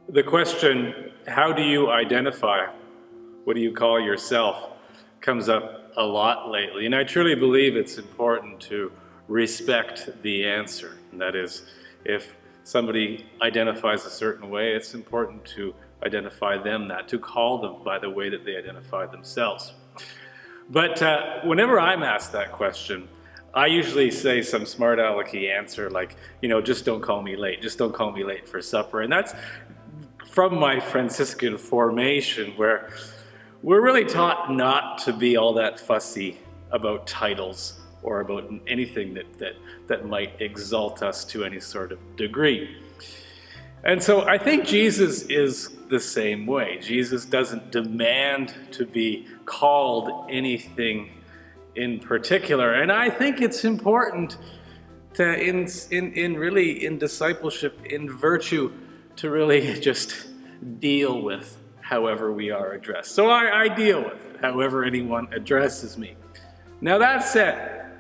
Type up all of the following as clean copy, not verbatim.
The question, how do you identify? What do you call yourself? Comes up a lot lately. And I truly believe it's important to respect the answer. And that is, if somebody identifies a certain way, it's important to identify them that, to call them by the way that they identify themselves. But whenever I'm asked that question, I usually say some smart alecky answer like, just don't call me late. Just don't call me late for supper. And that's from my Franciscan formation, where we're really taught not to be all that fussy about titles or about anything that might exalt us to any sort of degree. And so I think Jesus is the same way. Jesus doesn't demand to be called anything in particular. And I think it's important to, in discipleship, in virtue, to really just deal with however we are addressed. So I deal with it, however anyone addresses me. Now that said,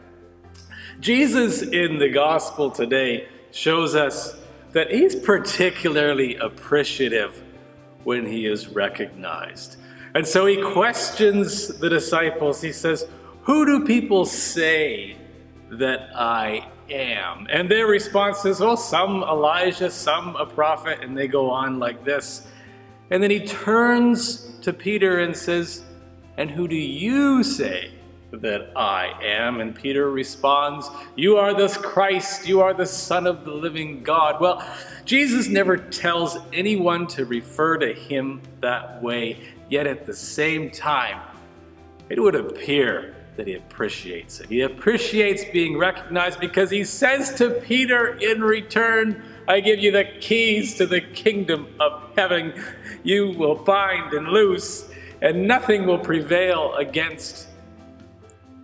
Jesus in the gospel today shows us that he's particularly appreciative when he is recognized. And so he questions the disciples. He says, "Who do people say that I am?" And their response is, well, some Elijah, some a prophet, and they go on like this. And then he turns to Peter and says, "And who do you say that I am?" And Peter responds, "You are the Christ, you are the Son of the living God." Well, Jesus never tells anyone to refer to him that way, yet at the same time, it would appear that he appreciates it. He appreciates being recognized because he says to Peter in return, "I give you the keys to the kingdom of heaven. You will bind and loose, and nothing will prevail against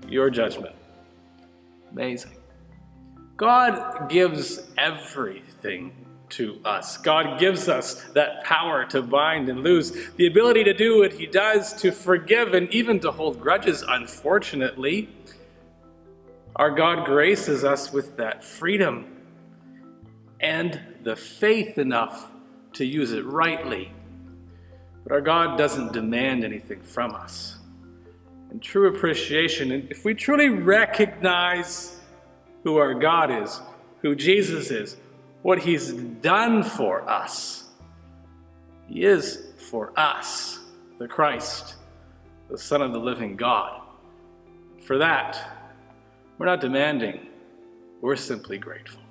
your judgment." Amazing. God gives everything to us. God gives us that power to bind and loose, the ability to do what he does, to forgive and even to hold grudges, unfortunately. Our God graces us with that freedom and the faith enough to use it rightly. But our God doesn't demand anything from us. And true appreciation, and if we truly recognize who our God is, who Jesus is, what he's done for us, he is for us, the Christ, the Son of the living God. For that, we're not demanding, we're simply grateful.